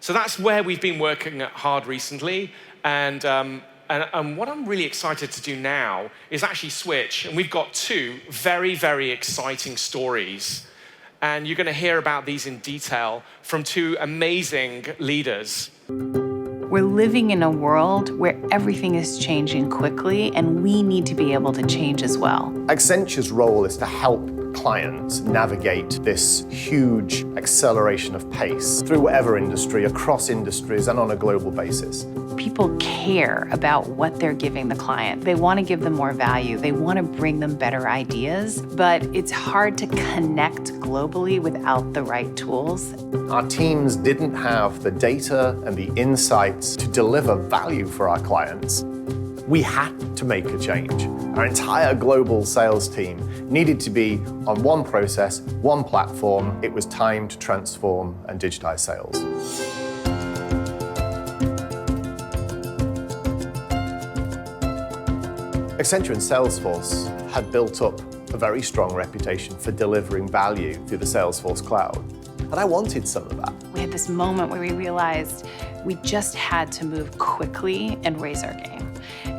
So that's where we've been working hard recently. And what I'm really excited to do now is actually switch. And we've got two very, very exciting stories. And you're going to hear about these in detail from two amazing leaders. We're living in a world where everything is changing quickly, and we need to be able to change as well. Accenture's role is to help clients navigate this huge acceleration of pace through whatever industry, across industries, and on a global basis. People care about what they're giving the client. They want to give them more value. They want to bring them better ideas, but it's hard to connect globally without the right tools. Our teams didn't have the data and the insights to deliver value for our clients. We had to make a change. Our entire global sales team needed to be on one process, one platform. It was time to transform and digitize sales. Accenture and Salesforce had built up a very strong reputation for delivering value through the Salesforce cloud. And I wanted some of that. We had this moment where we realized we just had to move quickly and raise our game.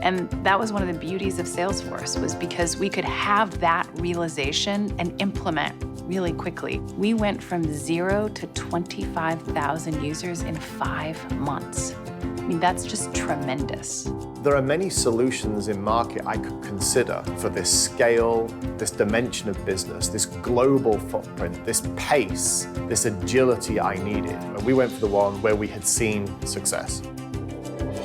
And that was one of the beauties of Salesforce, was because we could have that realization and implement really quickly. We went from 0 to 25,000 users in 5 months. I mean, that's just tremendous. There are many solutions in market I could consider for this scale, this dimension of business, this global footprint, this pace, this agility I needed. And we went for the one where we had seen success.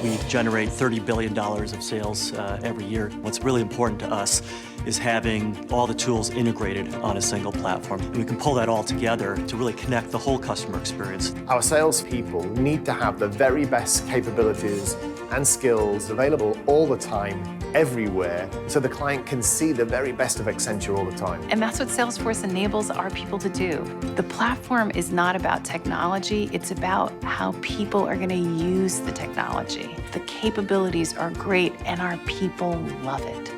We generate $30 billion of sales every year. What's really important to us is having all the tools integrated on a single platform. And we can pull that all together to really connect the whole customer experience. Our salespeople need to have the very best capabilities and skills available all the time, everywhere, so the client can see the very best of Accenture all the time. And that's what Salesforce enables our people to do. The platform is not about technology, it's about how people are going to use the technology. The capabilities are great and our people love it.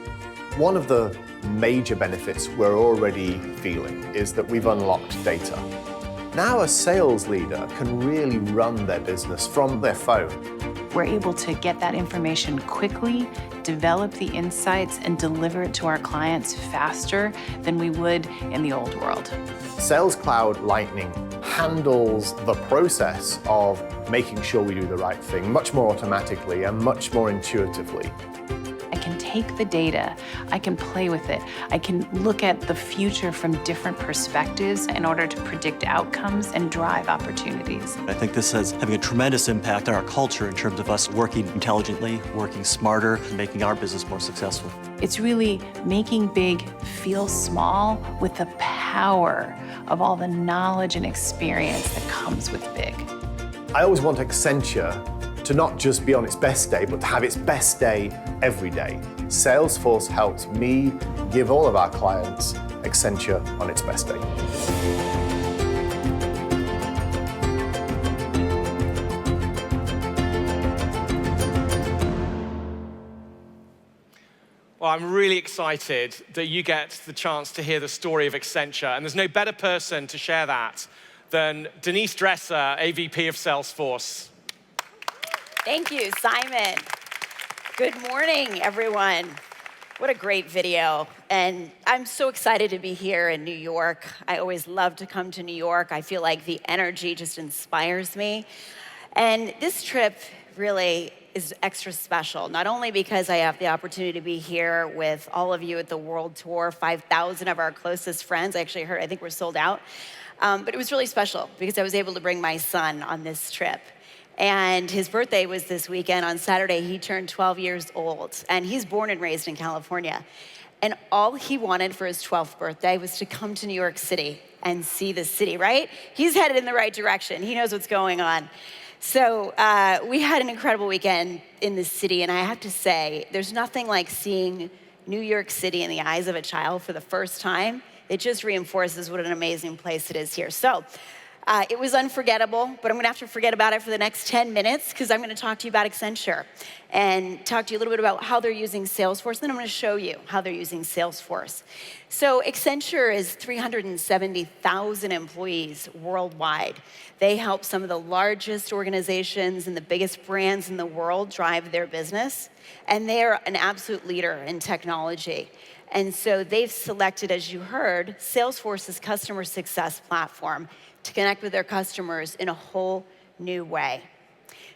One of the major benefits we're already feeling is that we've unlocked data. Now a sales leader can really run their business from their phone. We're able to get that information quickly, develop the insights, and deliver it to our clients faster than we would in the old world. Sales Cloud Lightning handles the process of making sure we do the right thing much more automatically and much more intuitively. I can take the data, I can play with it, I can look at the future from different perspectives in order to predict outcomes and drive opportunities. I think this is having a tremendous impact on our culture in terms of us working intelligently, working smarter, making our business more successful. It's really making big feel small with the power of all the knowledge and experience that comes with big. I always want Accenture to not just be on its best day, but to have its best day every day. Salesforce helps me give all of our clients Accenture on its best day. Well, I'm really excited that you get the chance to hear the story of Accenture, and there's no better person to share that than Denise Dresser, AVP of Salesforce. Thank you, Simon. Good morning, everyone. What a great video. And I'm so excited to be here in New York. I always love to come to New York. I feel like the energy just inspires me. And this trip really is extra special, not only because I have the opportunity to be here with all of you at the World Tour, 5,000 of our closest friends. I think we're sold out. But it was really special because I was able to bring my son on this trip. And his birthday was this weekend. On Saturday, he turned 12 years old. And he's born and raised in California. And all he wanted for his 12th birthday was to come to New York City and see the city, right? He's headed in the right direction. He knows what's going on. So we had an incredible weekend in the city. And I have to say, there's nothing like seeing New York City in the eyes of a child for the first time. It just reinforces what an amazing place it is here. So It was unforgettable, but I'm gonna have to forget about it for the next 10 minutes because I'm gonna talk to you about Accenture and talk to you a little bit about how they're using Salesforce, then I'm gonna show you how they're using Salesforce. So Accenture is 370,000 employees worldwide. They help some of the largest organizations and the biggest brands in the world drive their business, and they're an absolute leader in technology. And so they've selected, as you heard, Salesforce's customer success platform to connect with their customers in a whole new way.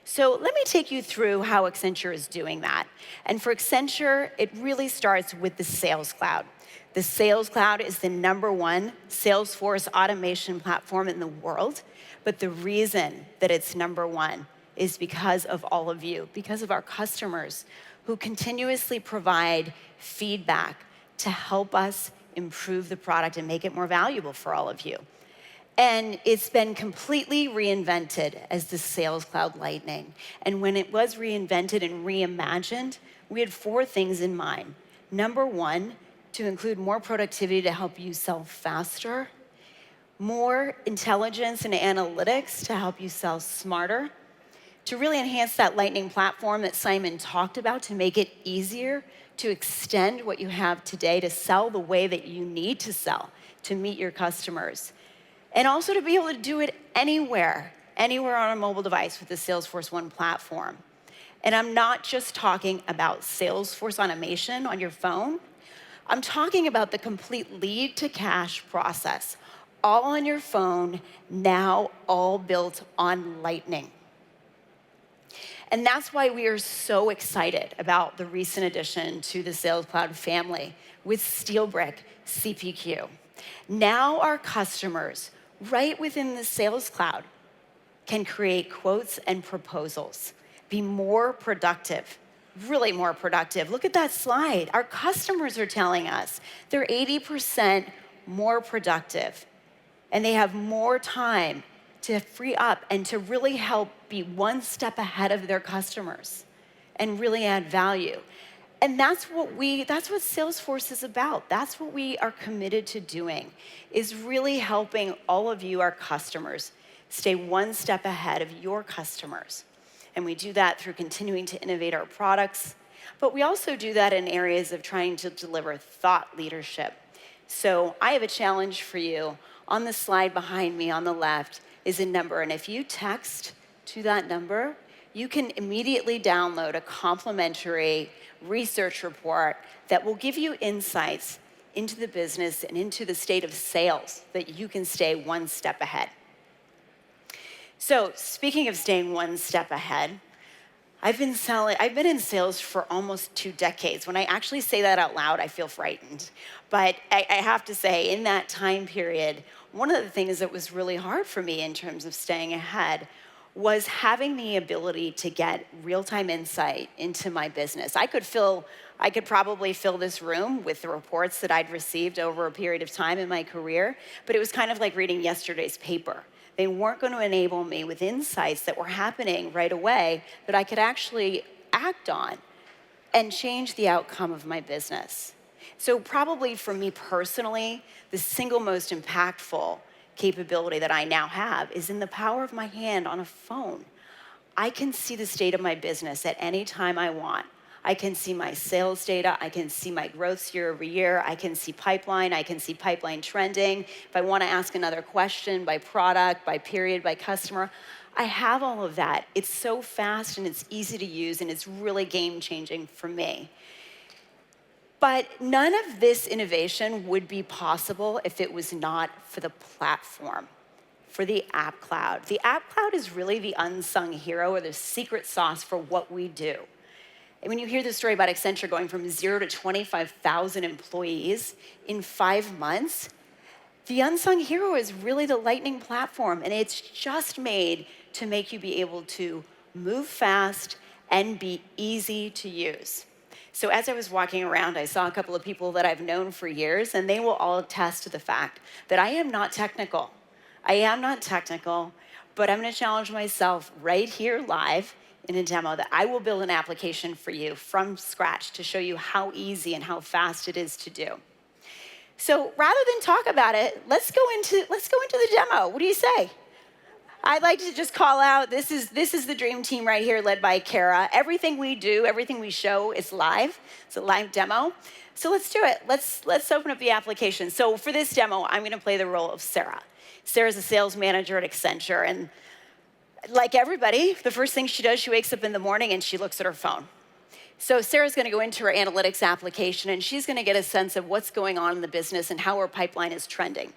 So let me take you through how Accenture is doing that. And for Accenture, it really starts with the Sales Cloud. The Sales Cloud is the #1 Salesforce automation platform in the world. But the reason that it's #1 is because of all of you, because of our customers who continuously provide feedback to help us improve the product and make it more valuable for all of you. And it's been completely reinvented as the Sales Cloud Lightning. And when it was reinvented and reimagined, we had 4 things in mind. #1, to include more productivity to help you sell faster, more intelligence and analytics to help you sell smarter, to really enhance that Lightning platform that Simon talked about to make it easier to extend what you have today to sell the way that you need to sell to meet your customers. And also to be able to do it anywhere on a mobile device with the Salesforce One platform. And I'm not just talking about Salesforce automation on your phone. I'm talking about the complete lead to cash process, all on your phone, now all built on Lightning. And that's why we are so excited about the recent addition to the Sales Cloud family with SteelBrick CPQ. Now our customers, right within the Sales Cloud, can create quotes and proposals, be more productive, really more productive. Look at that slide. Our customers are telling us they're 80% more productive, and they have more time to free up and to really help be one step ahead of their customers and really add value. And that's what Salesforce is about. That's what we are committed to doing, is really helping all of you, our customers, stay one step ahead of your customers. And we do that through continuing to innovate our products, but we also do that in areas of trying to deliver thought leadership. So I have a challenge for you. On the slide behind me on the left is a number, and if you text to that number, you can immediately download a complimentary research report that will give you insights into the business and into the state of sales that you can stay one step ahead. So speaking of staying one step ahead, I've been in sales for almost 2 decades. When I actually say that out loud, I feel frightened. But I have to say, in that time period, one of the things that was really hard for me in terms of staying ahead was having the ability to get real-time insight into my business. I could probably fill this room with the reports that I'd received over a period of time in my career, but it was kind of like reading yesterday's paper. They weren't going to enable me with insights that were happening right away that I could actually act on and change the outcome of my business. So probably for me personally, the single most impactful capability that I now have is in the power of my hand on a phone. I can see the state of my business at any time I want. I can see my sales data, I can see my growth year over year, I can see pipeline trending. If I want to ask another question by product, by period, by customer, I have all of that. It's so fast and it's easy to use and it's really game-changing for me. But none of this innovation would be possible if it was not for the platform, for the App Cloud. The App Cloud is really the unsung hero or the secret sauce for what we do. And when you hear the story about Accenture going from 0 to 25,000 employees in 5 months, the unsung hero is really the Lightning platform, and it's just made to make you be able to move fast and be easy to use. So as I was walking around, I saw a couple of people that I've known for years, and they will all attest to the fact that I am not technical. I am not technical, but I'm going to challenge myself right here live in a demo that I will build an application for you from scratch to show you how easy and how fast it is to do. So rather than talk about it, let's go into the demo. What do you say? I'd like to just call out, this is the dream team right here led by Kara. Everything we do, everything we show is live. It's a live demo. So let's do it. Let's open up the application. So for this demo, I'm gonna play the role of Sarah. Sarah's a sales manager at Accenture, and like everybody, the first thing she does, she wakes up in the morning and she looks at her phone. So Sarah's gonna go into her analytics application and she's gonna get a sense of what's going on in the business and how her pipeline is trending.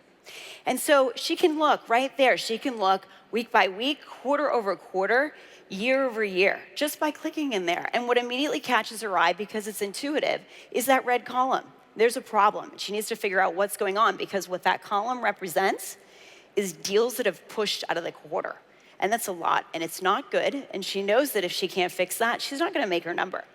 And so she can look right there. She can look week by week, quarter over quarter, year over year, just by clicking in there. And what immediately catches her eye, because it's intuitive, is that red column. There's a problem. She needs to figure out what's going on, because what that column represents is deals that have pushed out of the quarter. And that's a lot, and it's not good. And she knows that if she can't fix that, she's not gonna make her number.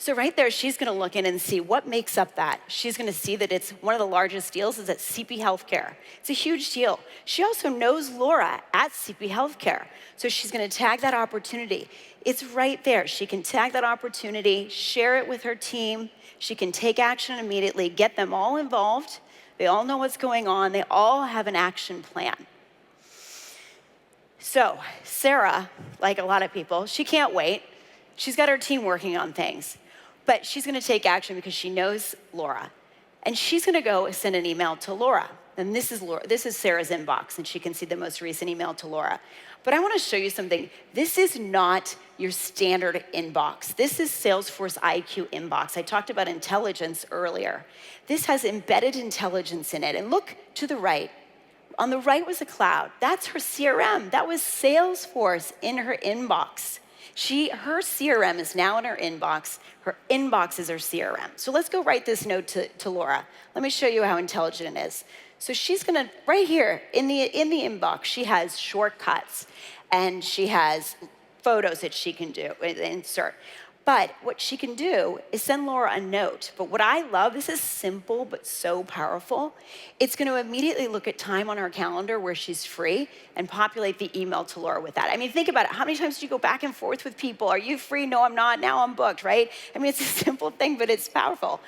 So right there, she's gonna look in and see what makes up that. She's gonna see that it's one of the largest deals is at CP Healthcare. It's a huge deal. She also knows Laura at CP Healthcare. So she's gonna tag that opportunity. It's right there. She can tag that opportunity, share it with her team. She can take action immediately, get them all involved. They all know what's going on. They all have an action plan. So Sarah, like a lot of people, she can't wait. She's got her team working on things. But she's gonna take action because she knows Laura. And she's gonna go send an email to Laura. And this is Sarah's inbox, and she can see the most recent email to Laura. But I wanna show you something. This is not your standard inbox. This is Salesforce Iq Inbox. I talked about intelligence earlier. This has embedded intelligence in it. And look to the right. On the right was a cloud. That's her CRM. That was Salesforce in her inbox. Her CRM is now in her inbox. Her inbox is her CRM. So let's go write this note to Laura. Let me show you how intelligent it is. So she's gonna, right here in the inbox, she has shortcuts and she has photos that she can do, insert. But what she can do is send Laura a note. But what I love, this is simple but so powerful. It's going to immediately look at time on her calendar where she's free and populate the email to Laura with that. I mean, think about it. How many times do you go back and forth with people? Are you free? No, I'm not. Now I'm booked, right? I mean, it's a simple thing, but it's powerful.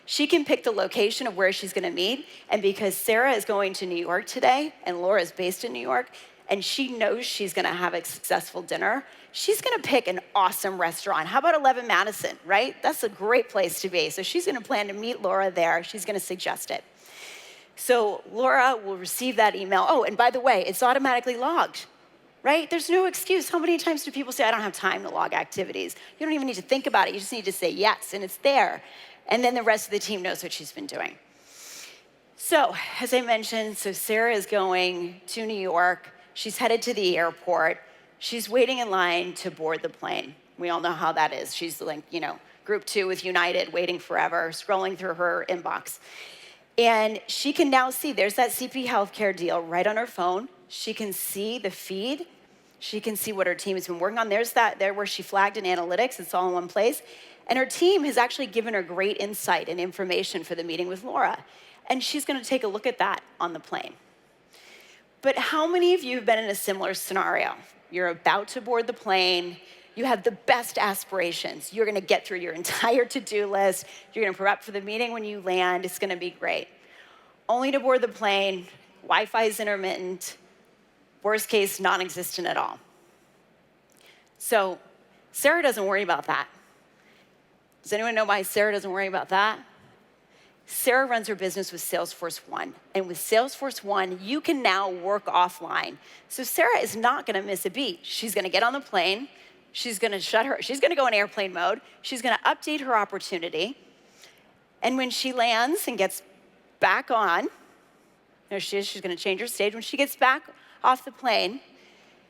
She can pick the location of where she's going to meet. And because Sarah is going to New York today and Laura is based in New York, and she knows she's gonna have a successful dinner, she's gonna pick an awesome restaurant. How about 11 Madison, right? That's a great place to be. So she's gonna plan to meet Laura there. She's gonna suggest it. So Laura will receive that email. Oh, and by the way, it's automatically logged, right? There's no excuse. How many times do people say, I don't have time to log activities? You don't even need to think about it. You just need to say yes, and it's there. And then the rest of the team knows what she's been doing. So, as I mentioned, Sarah is going to New York. She's headed to the airport. She's waiting in line to board the plane. We all know how that is. She's like, group 2 with United, waiting forever, scrolling through her inbox. And she can now see, there's that CP Healthcare deal right on her phone. She can see the feed. She can see what her team has been working on. There's that there where she flagged in analytics. It's all in one place. And her team has actually given her great insight and information for the meeting with Laura. And she's gonna take a look at that on the plane. But how many of you have been in a similar scenario? You're about to board the plane, you have the best aspirations. You're gonna get through your entire to-do list, you're gonna prep for the meeting when you land, it's gonna be great. Only to board the plane, Wi-Fi is intermittent, worst case, non-existent at all. So Sarah doesn't worry about that. Does anyone know why Sarah doesn't worry about that? Sarah runs her business with Salesforce One. And with Salesforce One, you can now work offline. So Sarah is not gonna miss a beat. She's gonna get on the plane, she's gonna go in airplane mode, she's gonna update her opportunity, and when she lands and gets back on, there she is, she's gonna change her stage. When she gets back off the plane,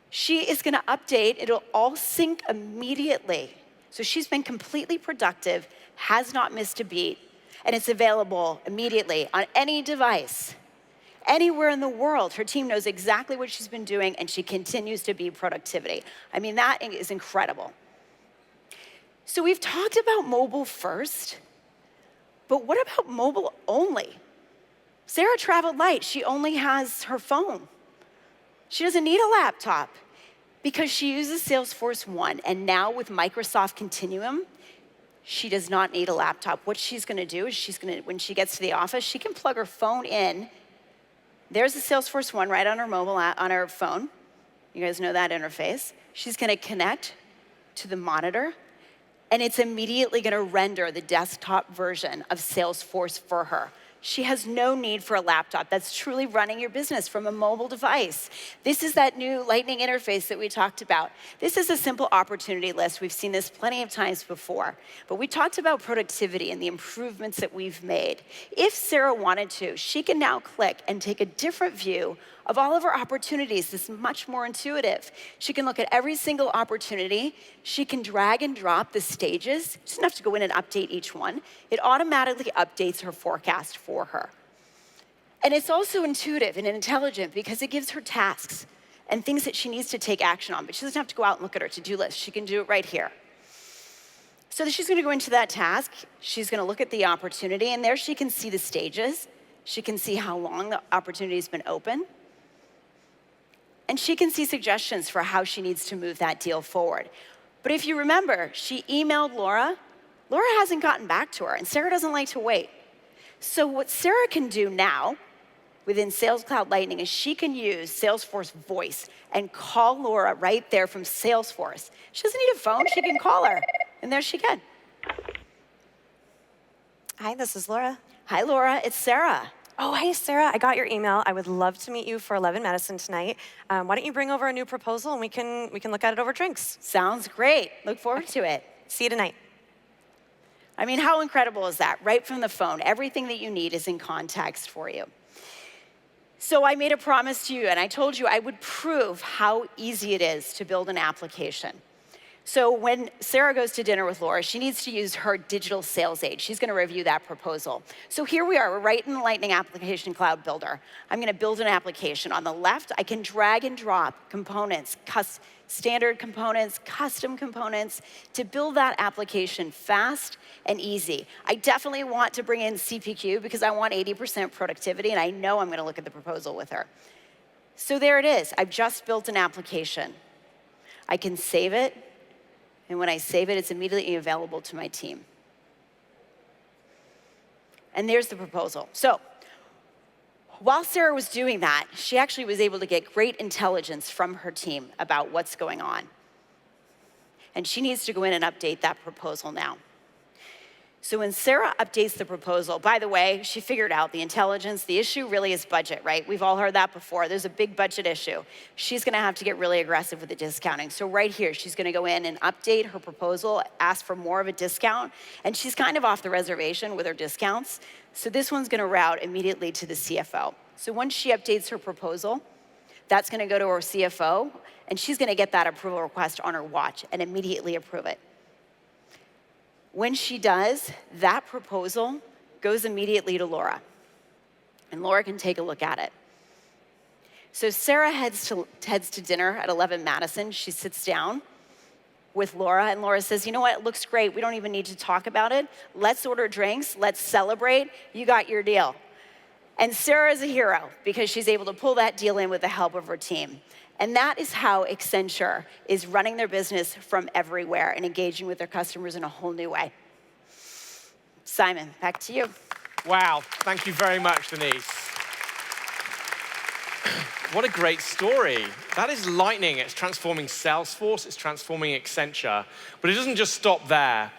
she is gonna update, it'll all sync immediately. So she's been completely productive, has not missed a beat, and it's available immediately on any device, anywhere in the world. Her team knows exactly what she's been doing, and she continues to be productivity. I mean, that is incredible. So we've talked about mobile first, but what about mobile only? Sarah traveled light. She only has her phone. She doesn't need a laptop because she uses Salesforce One, and now with Microsoft Continuum, she does not need a laptop. What she's gonna do is when she gets to the office, she can plug her phone in. There's the Salesforce One right on her mobile app, on her phone. You guys know that interface. She's gonna connect to the monitor, and it's immediately gonna render the desktop version of Salesforce for her. She has no need for a laptop. That's truly running your business from a mobile device. This is that new Lightning interface that we talked about. This is a simple opportunity list. We've seen this plenty of times before, but we talked about productivity and the improvements that we've made. If Sarah wanted to, she can now click and take a different view of all of her opportunities. This is much more intuitive. She can look at every single opportunity. She can drag and drop the stages. She doesn't have to go in and update each one. It automatically updates her forecast for her. And it's also intuitive and intelligent because it gives her tasks and things that she needs to take action on, but she doesn't have to go out and look at her to-do list. She can do it right here. So she's gonna go into that task. She's gonna look at the opportunity, and there she can see the stages. She can see how long the opportunity's been open. And she can see suggestions for how she needs to move that deal forward. But if you remember, she emailed Laura. Laura hasn't gotten back to her, and Sarah doesn't like to wait. So what Sarah can do now within Sales Cloud Lightning is she can use Salesforce Voice and call Laura right there from Salesforce. She doesn't need a phone, she can call her, and there she can. Hi, this is Laura. Hi, Laura, it's Sarah. Oh, hey, Sarah, I got your email. I would love to meet you for 11 Madison tonight. Why don't you bring over a new proposal and we can look at it over drinks. Sounds great. Look forward to it. See you tonight. I mean, how incredible is that? Right from the phone, everything that you need is in context for you. So I made a promise to you, and I told you I would prove how easy it is to build an application. So when Sarah goes to dinner with Laura, she needs to use her digital sales aid. She's gonna review that proposal. So here we are, we're right in the Lightning Application Cloud Builder. I'm gonna build an application. On the left, I can drag and drop components, standard components, custom components, to build that application fast and easy. I definitely want to bring in CPQ because I want 80% productivity, and I know I'm gonna look at the proposal with her. So there it is, I've just built an application. I can save it, and when I save it, it's immediately available to my team. And there's the proposal. So while Sarah was doing that, she actually was able to get great intelligence from her team about what's going on. And she needs to go in and update that proposal now. So when Sarah updates the proposal, by the way, she figured out the intelligence. The issue really is budget, right? We've all heard that before. There's a big budget issue. She's gonna have to get really aggressive with the discounting. So right here, she's gonna go in and update her proposal, ask for more of a discount, and she's kind of off the reservation with her discounts. So this one's gonna route immediately to the CFO. So once she updates her proposal, that's gonna go to her CFO, and she's gonna get that approval request on her watch and immediately approve it. When she does, that proposal goes immediately to Laura, and Laura can take a look at it. So Sarah heads to dinner at 11 Madison. She sits down with Laura, and Laura says, you know what, it looks great. We don't even need to talk about it. Let's order drinks, let's celebrate. You got your deal. And Sarah is a hero because she's able to pull that deal in with the help of her team. And that is how Accenture is running their business from everywhere and engaging with their customers in a whole new way. Simon, back to you. Wow, thank you very much, Denise. What a great story. That is Lightning. It's transforming Salesforce, it's transforming Accenture. But it doesn't just stop there.